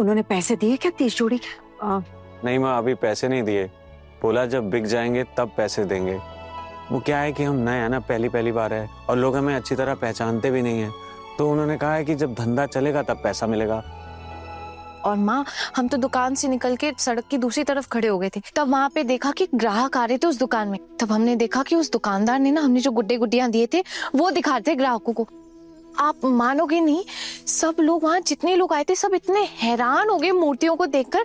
उन्होंने पैसे दिए क्या 30 जोड़ी के? नहीं माँ, अभी पैसे नहीं दिए। बोला जब बिक जाएंगे तब पैसे देंगे। वो क्या है कि हम नए हैं ना, पहली पहली बार है और लोग हमें अच्छी तरह पहचानते भी नहीं है, तो उन्होंने कहा है कि जब धंधा चलेगा तब पैसा मिलेगा। और माँ, हम तो दुकान से निकल के सड़क की दूसरी तरफ खड़े हो गए थे, तब वहां पे देखा कि ग्राहक आ रहे थे उस दुकान में। तब हमने देखा कि उस दुकानदार ने ना हमने जो गुड्डे गुड्डियां दिए थे वो दिखा रहे थे ग्राहकों को। आप मानोगे नहीं, सब लोग वहां जितने लोग आए थे सब इतने हैरान हो गए मूर्तियों को देखकर।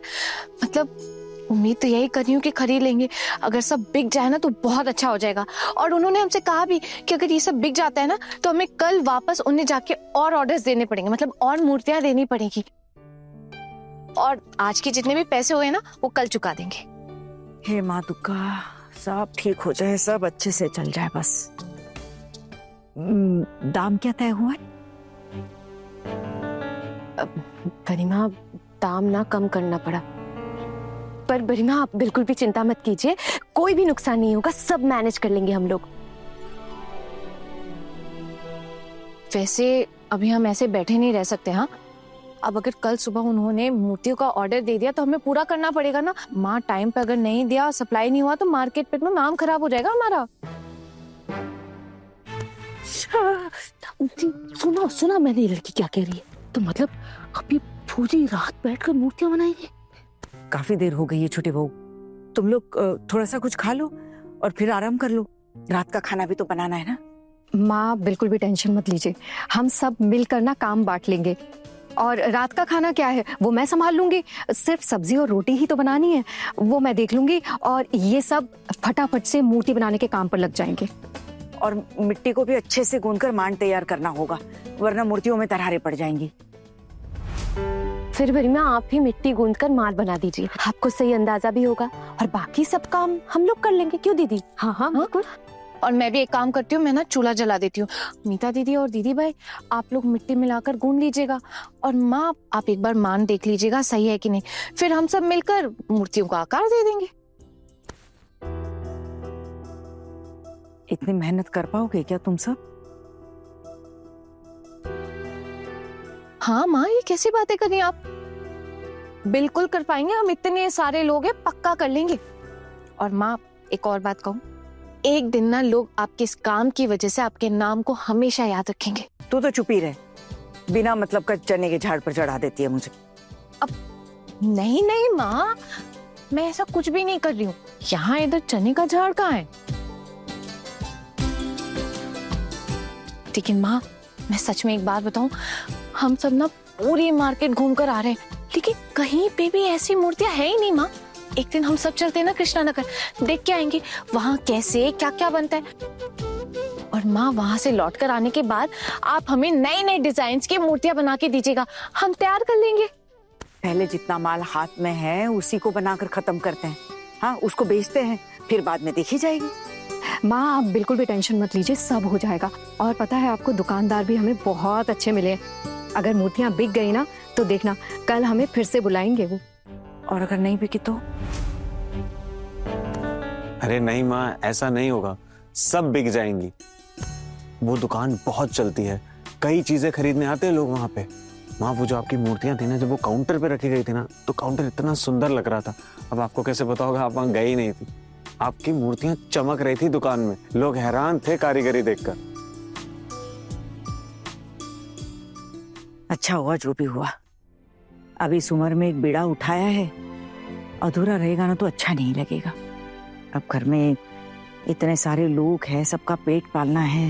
मतलब उम्मीद तो यही कर रही हूँ कि खरीद लेंगे। अगर सब बिक जाए ना तो बहुत अच्छा हो जाएगा। और उन्होंने हमसे कहा भी कि अगर ये सब बिक जाता है ना तो हमें कल वापस उन्हें जाके और ऑर्डर्स देने पड़ेंगे, मतलब और मूर्तियां देनी पड़ेगी। और आज के जितने भी पैसे हुए ना वो कल चुका देंगे। हे माँ दुर्गा, सब ठीक हो जाए, सब अच्छे से चल जाए बस। दाम क्या तय हुआ? गरिमा, दाम ना कम करना पड़ा। पर गरिमा आप बिल्कुल भी चिंता मत कीजिए, कोई भी नुकसान नहीं होगा, सब मैनेज कर लेंगे हम लोग। वैसे अभी हम ऐसे बैठे नहीं रह सकते। हाँ, अब अगर कल सुबह उन्होंने मूर्तियों का ऑर्डर दे दिया तो हमें पूरा करना पड़ेगा ना। माँ, टाइम पे अगर नहीं दिया, सप्लाई नहीं हुआ तो मार्केट में नाम खराब हो जाएगा हमारा। सुना सुना मैंने, ये लड़की क्या कह रही है? तो मतलब अभी पूरी रात बैठकर मूर्तियां बनाएंगे? काफी देर हो गई है छोटे बहू, तुम लोग थोड़ा सा कुछ खा लो और फिर आराम कर लो। रात का खाना भी तो बनाना है ना। माँ बिल्कुल भी टेंशन मत लीजिए, हम सब मिलकर ना काम बांट लेंगे। और रात का खाना क्या है वो मैं संभाल लूंगी, सिर्फ सब्जी और रोटी ही तो बनानी है, वो मैं देख लूंगी। और ये सब फटाफट से मूर्ति बनाने के काम पर लग जाएंगे। और मिट्टी को भी अच्छे से गूंथकर मान तैयार करना होगा, वरना मूर्तियों में दरारें पड़ जाएंगी। फिर गरिमा आप ही मिट्टी गूंथकर माल बना दीजिए, आपको सही अंदाजा भी होगा। और बाकी सब काम हम लोग कर लेंगे, क्यों दीदी? हाँ हाँ बिल्कुल। और मैं भी एक काम करती हूँ, मैं ना चूल्हा जला देती हूँ। मीता दीदी और दीदी भाई आप लोग मिट्टी मिलाकर गूंथ लीजिएगा। और माँ, आप एक बार मान देख लीजिएगा सही है कि नहीं, फिर हम सब मिलकर मूर्तियों का आकार दे देंगे। इतनी मेहनत कर पाओगे क्या तुम सब? हाँ माँ, ये कैसी बातें कर रही हैं आप? बिल्कुल कर पाएंगे, हम इतने सारे लोग हैं, पक्का कर लेंगे। और माँ, एक और बात कहूँ, एक दिन ना लोग आपके इस काम की वजह से आपके नाम को हमेशा याद रखेंगे। तू तो चुप ही रहे, बिना मतलब का चने के झाड़ पर चढ़ा देती है मुझे। अब नहीं नहीं माँ, मैं ऐसा कुछ भी नहीं कर रही हूँ। यहाँ इधर चने का झाड़ कहाँ है? लेकिन माँ, मैं सच में एक बात बताऊं, हम सब ना पूरी मार्केट घूम कर आ रहे हैं, लेकिन कहीं पे भी ऐसी मूर्तियां है ही नहीं माँ। एक दिन हम सब चलते हैं ना कृष्णा नगर, देख के आएंगे वहाँ कैसे क्या क्या बनता है। और माँ, वहां से लौट कर आने के बाद आप हमें नए नए डिजाइन की मूर्तियां बना के दीजिएगा, हम तैयार कर लेंगे। पहले जितना माल हाथ में है उसी को बनाकर खत्म करते हैं। हाँ, उसको बेचते हैं, फिर बाद में देखी जाएगी। माँ आप बिल्कुल भी टेंशन मत लीजिए, सब हो जाएगा। और पता है आपको, दुकानदार भी हमें बहुत अच्छे मिले। अगर मूर्तियां बिक गई ना तो देखना कल हमें फिर से बुलाएंगे वो। और अगर नहीं बिकी तो? अरे नहीं माँ, ऐसा नहीं होगा, सब बिक जाएंगी। वो दुकान बहुत चलती है, कई चीजें खरीदने आते हैं लोग वहां पे। माँ, वो जो आपकी मूर्तियां थी ना, जब वो काउंटर पे रखी गई थी ना, तो काउंटर इतना सुंदर लग रहा था। अब आपको कैसे पता होगा, आप वहां गई ही नहीं थी। आपकी मूर्तियां चमक रही थी दुकान में, लोग हैरान थे कारीगरी देखकर। अच्छा हुआ जो भी हुआ, अब इस उम्र में एक बीड़ा उठाया है, अधूरा रहेगा ना तो अच्छा नहीं लगेगा। अब घर में इतने सारे लोग हैं, सबका पेट पालना है।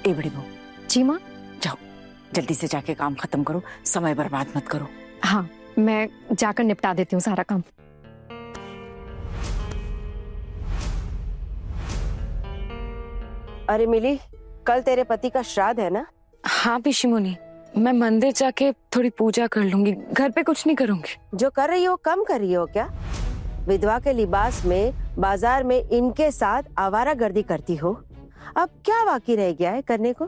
ए बड़ी बहू। जी माँ। जाओ, जल्दी से जाके काम खत्म करो, समय बर्बाद मत करो। हाँ, मैं जाकर निपटा देती हूँ सारा काम। अरे मिली, कल तेरे पति का श्राद्ध है ना? हाँ पिशिमुनी, मैं मंदिर जाके थोड़ी पूजा कर लूंगी, घर पे कुछ नहीं करूंगी। जो कर रही हो कम कर रही हो क्या? विधवा के लिबास में बाजार में इनके साथ आवारागर्दी करती हो, अब क्या बाकी रह गया है करने को?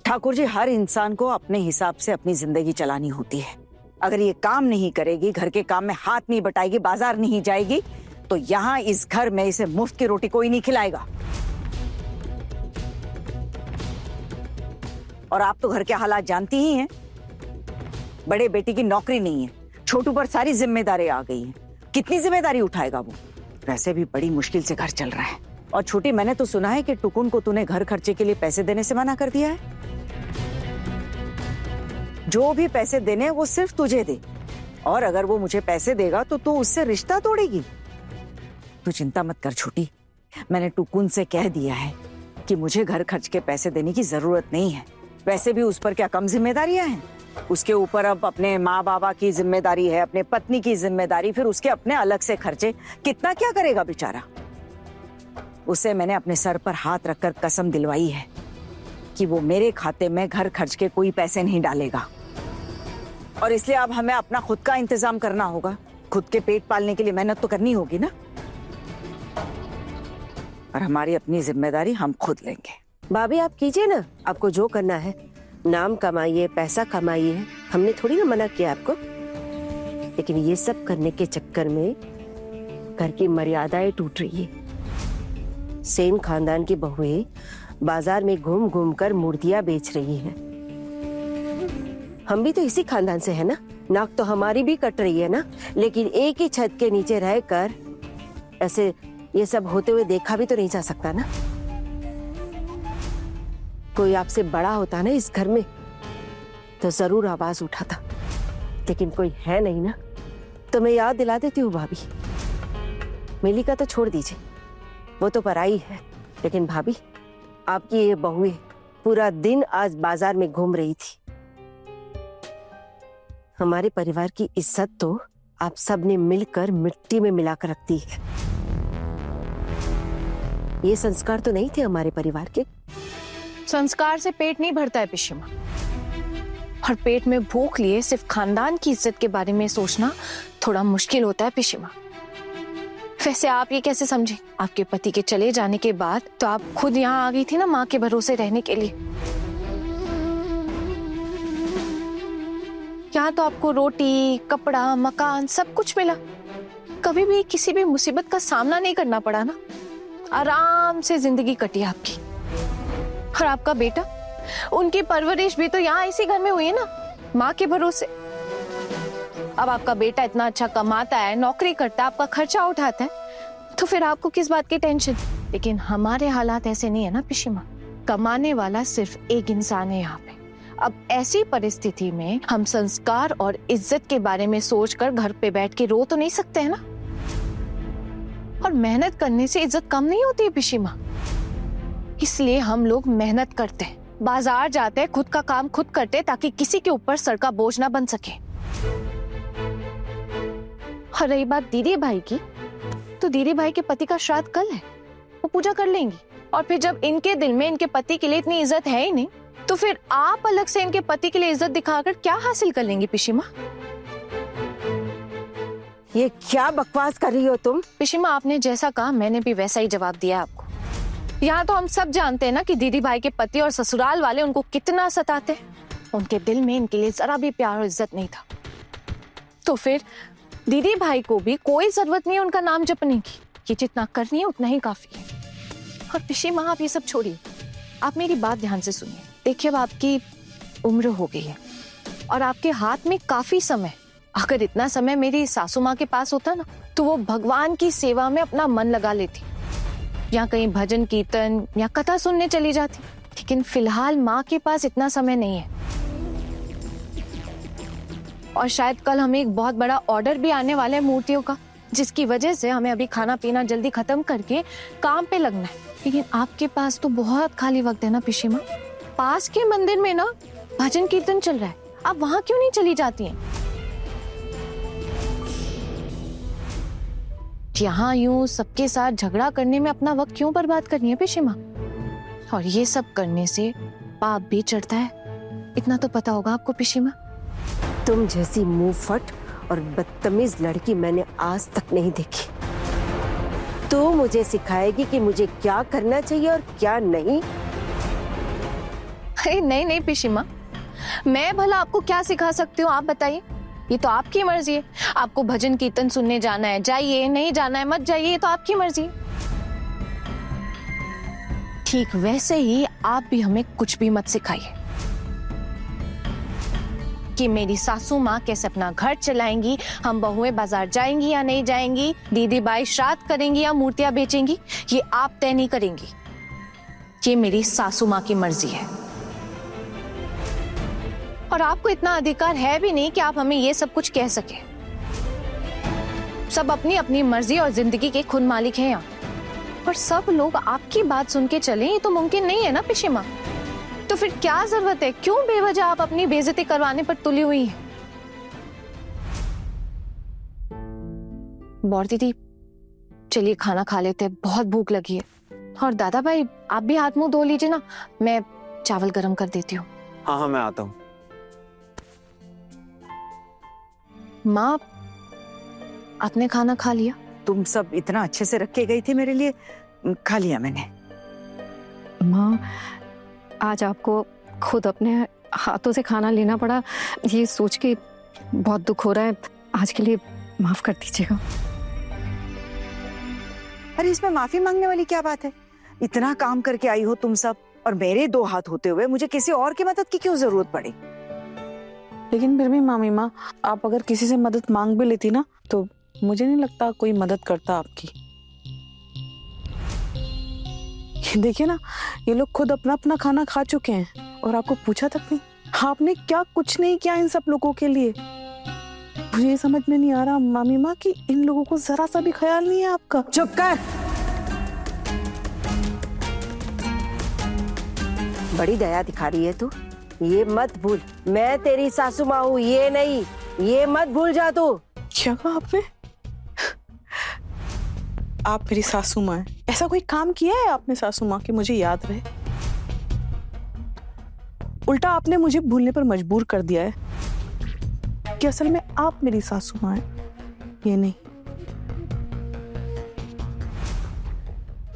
ठाकुर जी, हर इंसान को अपने हिसाब से अपनी जिंदगी चलानी होती है। अगर ये काम नहीं करेगी, घर के काम में हाथ नहीं बटाएगी, बाजार नहीं जाएगी, तो यहाँ इस घर में इसे मुफ्त की रोटी कोई नहीं खिलाएगा। और आप तो घर के हालात जानती ही हैं। बड़े बेटी की नौकरी नहीं है, छोटू पर सारी जिम्मेदारी आ गई है। कितनी जिम्मेदारी उठाएगा वो? वैसे भी बड़ी मुश्किल से घर चल रहा है। और छोटी, मैंने तो सुना है कि टुकुन को तूने घर खर्चे के लिए पैसे देने से मना कर दिया है। जो भी पैसे देने वो सिर्फ तुझे दे, और अगर वो मुझे पैसे देगा तो तू उससे रिश्ता तोड़ेगी। तू चिंता मत कर छोटी, मैंने टुकुन से कह दिया है कि मुझे घर खर्च के पैसे देने की जरूरत नहीं है। वैसे भी उस पर क्या कम जिम्मेदारियां हैं? उसके ऊपर अब अपने माँ बाबा की जिम्मेदारी है, अपने पत्नी की जिम्मेदारी, फिर उसके अपने अलग से खर्चे। कितना क्या करेगा बेचारा? उसे मैंने अपने सर पर हाथ रखकर कसम दिलवाई है कि वो मेरे खाते में घर खर्च के कोई पैसे नहीं डालेगा। और इसलिए अब हमें अपना खुद का इंतजाम करना होगा। खुद के पेट पालने के लिए मेहनत तो करनी होगी ना, और हमारी अपनी जिम्मेदारी हम खुद लेंगे। भाभी आप कीजिए ना, आपको जो करना है, नाम कमाइए, पैसा कमाइए, हमने थोड़ी ना मना किया आपको। लेकिन ये सब करने के चक्कर में घर की मर्यादाएं टूट रही है। सेन खानदान की बहुएं बाजार में घूम घूम कर मूर्तियां बेच रही हैं। हम भी तो इसी खानदान से है ना, नाक तो हमारी भी कट रही है ना, लेकिन एक ही छत के नीचे रहकर ऐसे ये सब होते हुए देखा भी तो नहीं जा सकता ना। कोई आपसे बड़ा होता ना इस घर में तो जरूर आवाज उठाता, लेकिन कोई है नहीं ना। तो मैं याद दिला देती हूँ भाभी, मिली का तो छोड़ दीजिए, वो तो पराई है। लेकिन भाभी, आपकी ये बहुएं पूरा दिन आज बाजार में घूम रही थी। हमारे परिवार की इज्जत तो आप सब ने मिलकर मिट्टी में मिलाकर रख दी है। ये संस्कार तो नहीं थे हमारे परिवार के। संस्कार से पेट नहीं भरता है पिशिमा, और पेट में भूख लिए सिर्फ खानदान की इज्जत के बारे में सोचना थोड़ा मुश्किल होता है पिशिमा। वैसे आप ये कैसे समझे? आपके पति के चले जाने के बाद तो आप खुद यहाँ आ गई थी ना माँ के भरोसे रहने के लिए। यहाँ तो आपको रोटी, कपड़ा, मकान सब कुछ मिला। कभी भी किसी भी मुसीबत का सामना नहीं करना पड़ा ना। आराम से जिंदगी कटी आपकी। और आपका बेटा, उनकी परवरिश भी तो यहाँ इसी घर में हुई है ना, माँ के भरोसे। अब आपका बेटा इतना अच्छा कमाता है, नौकरी करता है, आपका खर्चा उठाता है, तो फिर आपको किस बात की टेंशन? लेकिन हमारे हालात ऐसे नहीं है ना पिशिमा। कमाने वाला सिर्फ एक इंसान है यहाँ पे। अब ऐसी परिस्थिति में हम संस्कार और इज्जत के बारे में सोचकर घर पे बैठ के रो तो नहीं सकते हैं ना। और मेहनत करने से इज्जत कम नहीं होती है पिशिमा। इसलिए हम लोग मेहनत करते हैं, बाजार जाते हैं, खुद का काम खुद करते हैं, ताकि किसी के ऊपर सर का बोझ ना बन सके। और रही बात दीदी भाई की, तो दीदी भाई के पति का श्राद्ध कल है, वो पूजा कर लेंगी। और फिर जब इनके दिल में इनके पति के लिए इतनी इज्जत है ही नहीं, तो फिर आप अलग से इनके पति के लिए इज्जत दिखाकर क्या हासिल कर लेंगी पिशिमा? ये क्या बकवास कर रही हो तुम? पिशिमा, आपने जैसा कहा मैंने भी वैसा ही जवाब दिया आपको। यहाँ तो हम सब जानते हैं ना कि दीदी भाई के पति और ससुराल वाले उनको कितना सताते हैं। उनके दिल में इनके लिए जरा भी प्यार और इज्जत नहीं था। तो फिर दीदी भाई को भी कोई जरूरत नहीं है उनका नाम जपने की। ये जितना करनी है उतना ही काफी है। और पिशिमा, आप ये सब छोड़िए, आप मेरी बात ध्यान से सुनिए। देखिए, अब आपकी उम्र हो गई है और आपके हाथ में काफी समय। अगर इतना समय मेरी सासू माँ के पास होता ना, तो वो भगवान की सेवा में अपना मन लगा लेती, या कहीं भजन कीर्तन या कथा सुनने चली जाती। लेकिन फिलहाल माँ के पास इतना समय नहीं है। और शायद कल हमें एक बहुत बड़ा ऑर्डर भी आने वाला है मूर्तियों का, जिसकी वजह से हमें अभी खाना पीना जल्दी खत्म करके काम पे लगना है। लेकिन आपके पास तो बहुत खाली वक्त है ना पिशिमा। पास के मंदिर में ना भजन कीर्तन चल रहा है, आप वहां क्यों नहीं चली जाती हैं? यहाँ यूं सबके साथ झगड़ा करने में अपना वक्त क्यों बर्बाद करनी है पिशिमा? और ये सब करने से पाप भी चढ़ता है, इतना तो पता होगा आपको पिशिमा। तुम जैसी मुंहफट और बदतमीज लड़की मैंने आज तक नहीं देखी। तू मुझे सिखाएगी कि मुझे क्या करना चाहिए और क्या नहीं? अरे नहीं नहीं पिशिमा, मैं भला आपको क्या सिखा सकती हूँ, आप बताइए। ये तो आपकी मर्जी है। आपको भजन कीर्तन सुनने जाना है जाइए, नहीं जाना है मत जाइए, ये तो आपकी मर्जी है। ठीक वैसे ही आप भी हमें कुछ भी मत सिखाइए। कि मेरी सासू माँ कैसे अपना घर चलाएंगी, हम बहुएं बाजार जाएंगी या नहीं जाएंगी, दीदी बाई श्राद्ध करेंगी या मूर्तियां बेचेंगी, ये आप तय नहीं करेंगी। ये मेरी सासू माँ की मर्जी है और आपको इतना अधिकार है भी नहीं कि आप हमें ये सब कुछ कह सके। सब अपनी अपनी मर्जी और जिंदगी के खुद मालिक हैं यहाँ, और सब लोग आपकी बात सुन के चले, ये तो मुमकिन नहीं है ना पिशिमा। तो फिर क्या जरूरत है, क्यों बेवजह आप अपनी बेइज्जती करवाने पर तुली हुई हैं? बौर दीदी चलिए खाना खा लेते हैं, बहुत भूख लगी है। और दादा भाई आप भी हाथ मुंह धो लीजिए ना, मैं चावल गरम कर देती हूँ। हाँ हाँ मैं आता हूँ। माँ आपने खाना खा लिया? तुम सब इतना अच्छे से रख के गई थी मेरे लिए, खा लिया मैंने। माँ आज आपको खुद अपने हाथों से खाना लेना पड़ा, ये सोच के बहुत दुख हो रहा है। आज के लिए माफ कर दीजिएगा। अरे इसमें माफी मांगने वाली क्या बात है? इतना काम करके आई हो तुम सब, और मेरे 2 हाथ होते हुए मुझे किसी और की मदद की क्यों जरूरत पड़ी? लेकिन फिर भी मामी माँ, आप अगर किसी से मदद मांग भी लेती ना, तो मुझे नहीं लगता कोई मदद करता आपकी। ये देखिए ना, ये लोग खुद अपना अपना खाना खा चुके हैं और आपको पूछा तक नहीं। आपने क्या कुछ नहीं किया इन सब लोगों के लिए? मुझे ये समझ में नहीं आ रहा मामी माँ कि इन लोगों को जरा सा भी ख्याल नहीं है आपका। चुप कर। बड़ी दया दिखा रही है तू। ये मत भूल, मैं तेरी सासू माँ हूँ, ये नहीं, ये मत भूल जा तू। क्या कहा आपने? आप मेरी सासू माँ हैं। ऐसा कोई काम किया है आपने सासू माँ के मुझे याद रहे? उल्टा आपने मुझे भूलने पर मजबूर कर दिया है कि असल में आप मेरी सासू माँ हैं, ये नहीं।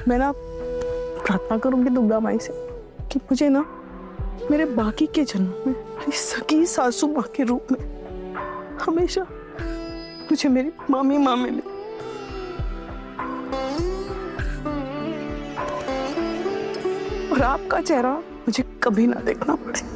मैं ना प्रार्थना करूंगी दुर्गा माई से कि मुझे ना मेरे बाकी के जन्मों में मेरी सगी सासू माँ के रूप में हमेशा मुझे मेरी मामी माँ मिले। और आपका चेहरा मुझे कभी ना देखना पड़े।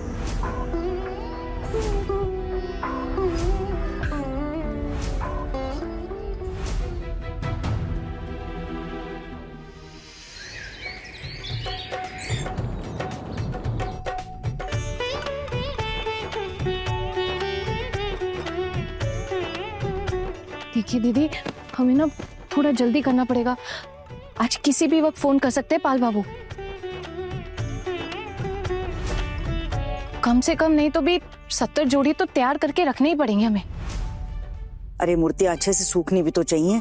देखिए दीदी, हमें ना थोड़ा जल्दी करना पड़ेगा। आज किसी भी वक्त फोन कर सकते हैं पाल बाबू। कम से कम नहीं तो भी 70 जोड़ी तो तैयार करके रखने ही पड़ेंगे हमें। अरे मूर्तियां अच्छे से सूखनी भी तो चाहिए,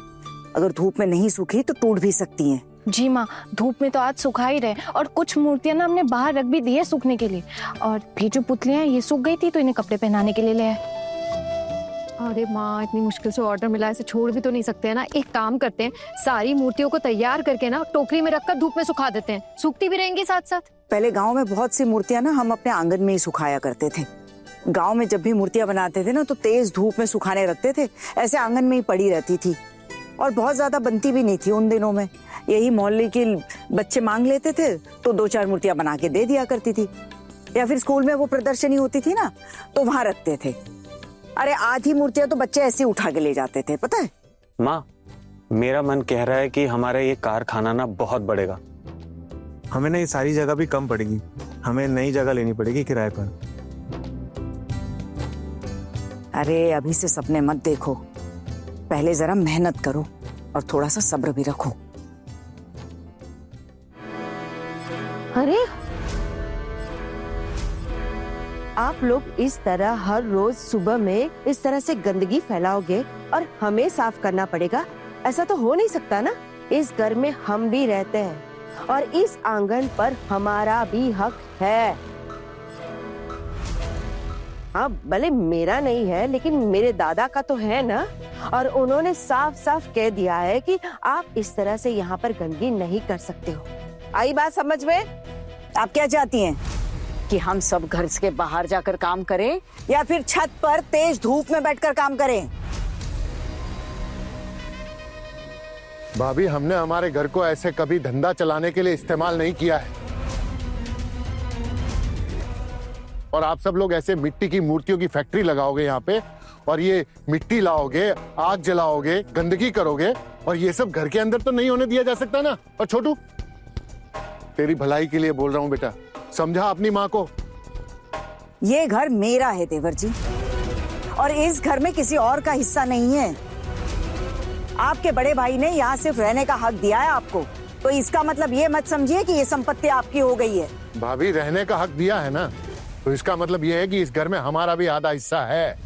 अगर धूप में नहीं सूखी तो टूट भी सकती हैं। जी माँ, धूप में तो आज सुखा ही रहे, और कुछ मूर्तियां ना हमने बाहर रख भी दी है सूखने के लिए। और ये जो पुतलियां हैं ये सूख गई थी तो इन्हें कपड़े पहनाने के लिए ले आए। अरे माँ इतनी मुश्किल से ऑर्डर मिला है, इसे छोड़ भी तो नहीं सकते हैं ना। एक काम करते हैं, सारी मूर्तियों को तैयार करके ना टोकरी में रखकर धूप में सुखा देते हैं, सूखती भी रहेंगी साथ साथ। पहले गांव में बहुत सी मूर्तियां ना हम अपने आंगन में ही सुखाया करते थे। गांव में जब भी मूर्तियां बनाते थे ना तो तेज धूप में सुखाने रखते थे, ऐसे आंगन में ही पड़ी रहती थी और बहुत ज्यादा बनती भी नहीं थी उन दिनों में। यही मोहल्ले के बच्चे मांग लेते थे तो 2-4 मूर्तियां बना के दे दिया करती थी, या फिर स्कूल में वो प्रदर्शनी होती थी ना तो वहां रखते थे। अरे आधी मूर्तियां तो बच्चे ऐसे ही उठा के ले जाते थे, पता है। माँ मेरा मन कह रहा है कि हमारा ये कारखाना ना बहुत बढ़ेगा। हमें ना ये सारी जगह भी कम पड़ेगी, हमें नई जगह लेनी पड़ेगी किराए पर। अरे अभी से सपने मत देखो, पहले जरा मेहनत करो और थोड़ा सा सब्र भी रखो। अरे आप लोग इस तरह हर रोज सुबह में इस तरह से गंदगी फैलाओगे और हमें साफ करना पड़ेगा, ऐसा तो हो नहीं सकता ना। इस घर में हम भी रहते हैं और इस आंगन पर हमारा भी हक है। हाँ भले मेरा नहीं है लेकिन मेरे दादा का तो है ना, और उन्होंने साफ साफ कह दिया है कि आप इस तरह से यहाँ पर गंदगी नहीं कर सकते हो। आई बात समझ में? आप क्या चाहती हैं कि हम सब घर के बाहर जाकर काम करें या फिर छत पर तेज धूप में बैठकर काम करें? भाभी हमने हमारे घर को ऐसे कभी धंधा चलाने के लिए इस्तेमाल नहीं किया है, और आप सब लोग ऐसे मिट्टी की मूर्तियों की फैक्ट्री लगाओगे यहाँ पे, और ये मिट्टी लाओगे, आग जलाओगे, गंदगी करोगे, और ये सब घर के अंदर तो नहीं होने दिया जा सकता ना। और छोटू, तेरी भलाई के लिए बोल रहा हूँ बेटा, समझा अपनी माँ को। ये घर मेरा है देवर जी, और इस घर में किसी और का हिस्सा नहीं है। आपके बड़े भाई ने यहाँ सिर्फ रहने का हक दिया है आपको, तो इसका मतलब ये मत समझिए कि ये संपत्ति आपकी हो गई है। भाभी, रहने का हक दिया है ना, तो इसका मतलब ये है कि इस घर में हमारा भी आधा हिस्सा है।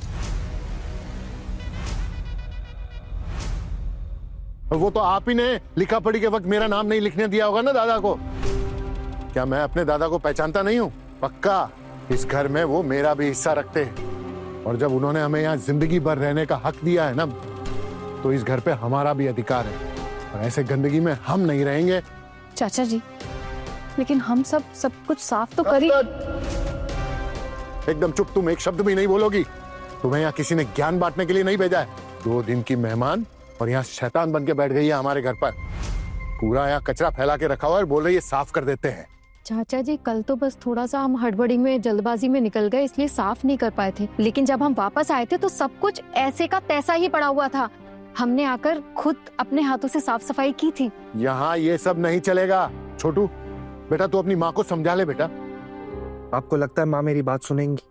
और वो तो आप ही ने लिखा पढ़ी के वक्त मेरा नाम नहीं लिखने दिया होगा ना दादा को। क्या मैं अपने दादा को पहचानता नहीं हूँ? पक्का इस घर में वो मेरा भी हिस्सा रखते हैं, और जब उन्होंने हमें यहाँ जिंदगी भर रहने का हक दिया है ना, तो इस घर पे हमारा भी अधिकार है, और ऐसे गंदगी में हम नहीं रहेंगे। चाचा जी, लेकिन हम सब कुछ साफ तो करी। एकदम चुप, तुम एक शब्द भी नहीं बोलोगी। तुम्हें यहाँ किसी ने ज्ञान बांटने के लिए नहीं भेजा है। 2 दिन की मेहमान और यहाँ शैतान बन के बैठ गई है हमारे घर पर। पूरा यहाँ कचरा फैला के रखा हुआ है, बोल रही है साफ कर देते हैं। चाचा जी, कल तो बस थोड़ा सा हम हड़बड़ी में जल्दबाजी में निकल गए, इसलिए साफ नहीं कर पाए थे, लेकिन जब हम वापस आए थे तो सब कुछ ऐसे का तैसा ही पड़ा हुआ था। हमने आकर खुद अपने हाथों से साफ सफाई की थी। यहाँ ये सब नहीं चलेगा। छोटू बेटा, तू अपनी माँ को समझा ले बेटा। आपको लगता है माँ मेरी बात सुनेंगी?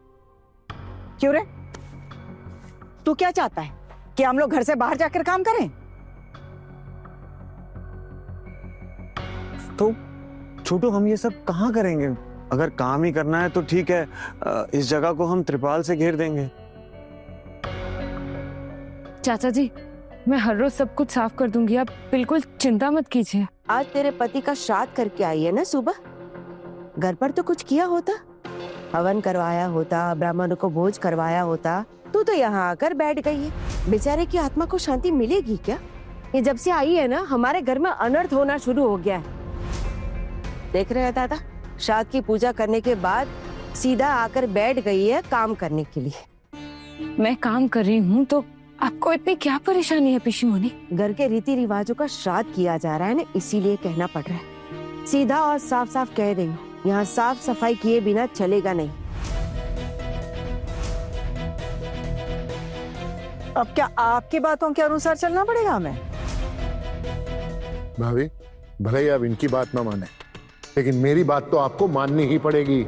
क्यों रे? तू क्या चाहता है कि हम लोग घर से बाहर जाकर काम करें? तो छोटू, हम ये सब कहाँ करेंगे? अगर काम ही करना है तो ठीक है, इस जगह को हम त्रिपाल से घेर देंगे। चाचा जी, मैं हर रोज सब कुछ साफ कर दूंगी, आप बिल्कुल चिंता मत कीजिए। आज तेरे पति का श्राद्ध करके आई है ना सुबह, घर पर तो कुछ किया होता, हवन करवाया होता, ब्राह्मणों को भोज करवाया होता। तू तो यहाँ आकर बैठ गई है। बेचारे की आत्मा को शांति मिलेगी क्या? ये जब से आई है ना, हमारे घर में अनर्थ होना शुरू हो गया है। देख रहे हैं दादा, श्राद्ध की पूजा करने के बाद सीधा आकर बैठ गई है काम करने के लिए। मैं काम कर रही हूँ तो आपको इतनी क्या परेशानी है पिशी मुनि? घर के रीति रिवाजों का श्राद्ध किया जा रहा है ना, इसीलिए कहना पड़ रहा है। सीधा और साफ साफ कह रही हूँ, यहाँ साफ सफाई किए बिना चलेगा नहीं। अब क्या आपकी बातों के अनुसार चलना पड़ेगा हमें? भाभी, भले ही आप इनकी बात ना माने, लेकिन मेरी बात तो आपको माननी ही पड़ेगी।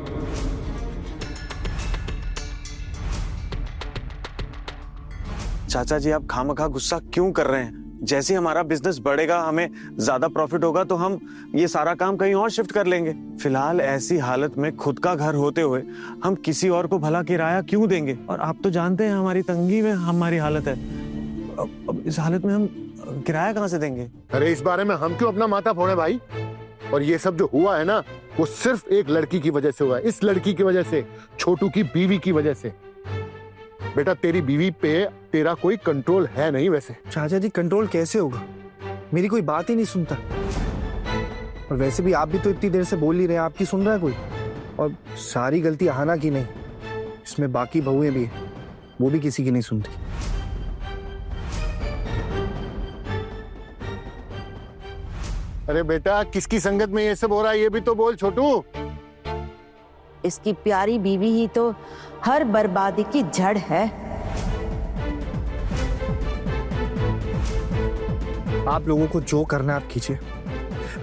चाचा जी, आप खामखा गुस्सा क्यों कर रहे हैं? जैसे हमारा बिजनेस बढ़ेगा, हमें ज्यादा प्रॉफिट होगा, तो हम ये सारा काम कहीं और शिफ्ट कर लेंगे। फिलहाल ऐसी हालत में खुद का घर होते हुए हम किसी और को भला किराया क्यों देंगे? और आप तो जानते हैं हमारी तंगी में हमारी हालत है। अब इस हालत में हम किराया कहाँ से देंगे? अरे इस बारे में हम क्यों अपना माथा फोड़े भाई? और ये सब जो हुआ है ना, वो सिर्फ एक लड़की की वजह से हुआ है। इस लड़की की वजह से, छोटू की बीवी की वजह से। बेटा, तेरी बीवी पे तेरा कोई कंट्रोल है नहीं। वैसे चाचा जी, कंट्रोल कैसे होगा? मेरी कोई बात ही नहीं सुनता। और वैसे भी आप भी तो इतनी देर से बोल ही रहे हैं, आपकी सुन रहा है कोई? और सारी गलती आहाना की नहीं, इसमें बाकी बहुएं भी हैं, वो भी किसी की नहीं सुनती। अरे बेटा, किसकी संगत में ये सब हो रहा है, ये भी तो बोल छोटू। इसकी प्यारी बीवी ही तो हर बर्बादी की जड़ है। आप लोगों को जो करना आप कीजिए,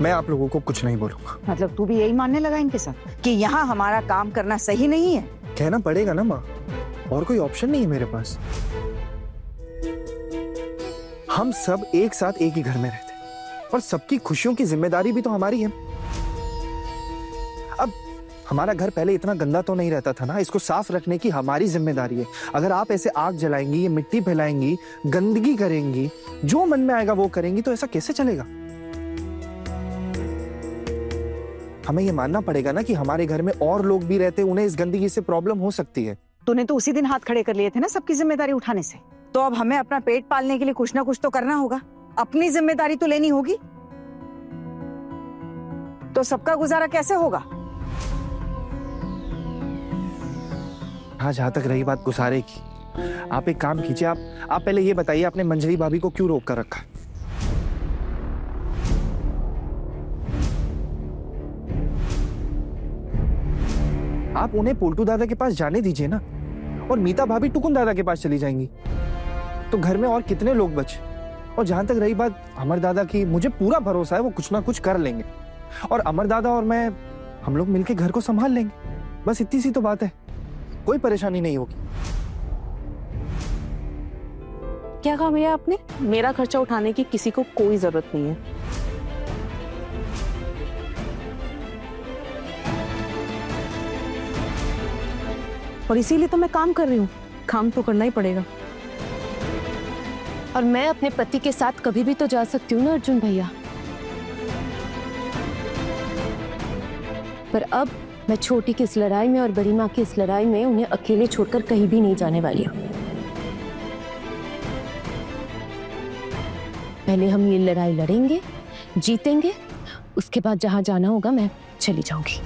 मैं आप लोगों को कुछ नहीं बोलूंगा। मतलब तू भी यही मानने लगा इनके साथ कि यहाँ हमारा काम करना सही नहीं है? कहना पड़ेगा ना माँ, और कोई ऑप्शन नहीं है मेरे पास। हम सब एक साथ एक ही घर में रहते, और सबकी खुशियों की जिम्मेदारी भी तो हमारी है। अब हमारा घर पहले इतना गंदा तो नहीं रहता था ना, इसको साफ रखने की हमारी जिम्मेदारी है। अगर आप ऐसे आग जलाएंगी, ये मिट्टी फैलाएंगी, गंदगी करेंगी, जो मन में आएगा वो करेंगी, तो ऐसा कैसे चलेगा? हमें ये मानना पड़ेगा ना कि हमारे घर में और लोग भी रहते, उन्हें इस गंदगी से प्रॉब्लम हो सकती है। तूने तो उसी दिन हाथ खड़े कर लिए थे ना सबकी जिम्मेदारी उठाने से। तो अब हमें अपना पेट पालने के लिए कुछ ना कुछ तो करना होगा, अपनी जिम्मेदारी तो लेनी होगी। तो सबका गुजारा कैसे होगा? हाँ, जहां तक रही बात गुजारे की, आप एक काम कीजिए, आप पहले ये बताइए, आपने मंजरी भाभी को क्यों रोक कर रखा? आप उन्हें पोल्टू दादा के पास जाने दीजिए ना, और मीता भाभी टुकुन दादा के पास चली जाएंगी, तो घर में और कितने लोग बचे। और जहां तक रही बात अमर दादा की, मुझे पूरा भरोसा है वो कुछ ना कुछ कर लेंगे, और अमर दादा और मैं, हम लोग मिलके घर को संभाल लेंगे। बस इतनी सी तो बात है, कोई परेशानी नहीं होगी। क्या कहा भैया आपने? मेरा खर्चा उठाने की किसी को कोई जरूरत नहीं है। और इसीलिए तो मैं काम कर रही हूँ, काम तो करना ही पड़ेगा। और मैं अपने पति के साथ कभी भी तो जा सकती हूँ ना अर्जुन भैया। पर अब मैं छोटी की इस लड़ाई में और बड़ी माँ की इस लड़ाई में उन्हें अकेले छोड़कर कहीं भी नहीं जाने वाली हूँ। पहले हम ये लड़ाई लड़ेंगे, जीतेंगे, उसके बाद जहां जाना होगा मैं चली जाऊंगी।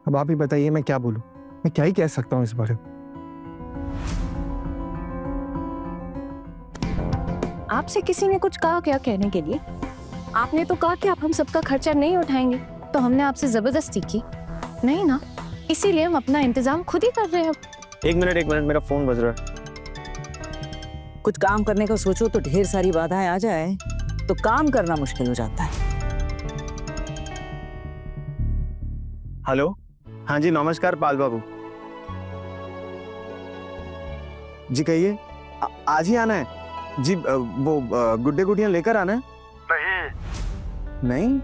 अब आप ही बताइए मैं क्या बोलूं, मैं क्या ही कह सकता हूँ इस बारे में। आपसे किसी ने कुछ कहा क्या कहने के लिए? आपने तो कहा कि आप हम सबका खर्चा नहीं उठाएंगे, तो हमने आपसे जबरदस्ती की नहीं ना, इसीलिए हम अपना इंतजाम खुद ही कर रहे हैं। एक मिनट, मेरा फोन बज रहा है। कुछ काम करने का सोचो तो ढेर सारी बाधाएं आ जाए तो काम करना मुश्किल हो जाता है। हेलो, हाँ जी नमस्कार पाल बाबू जी, कहिए। आज ही आना है जी? वो गुड्डे गुड़ियां लेकर आना है? नहीं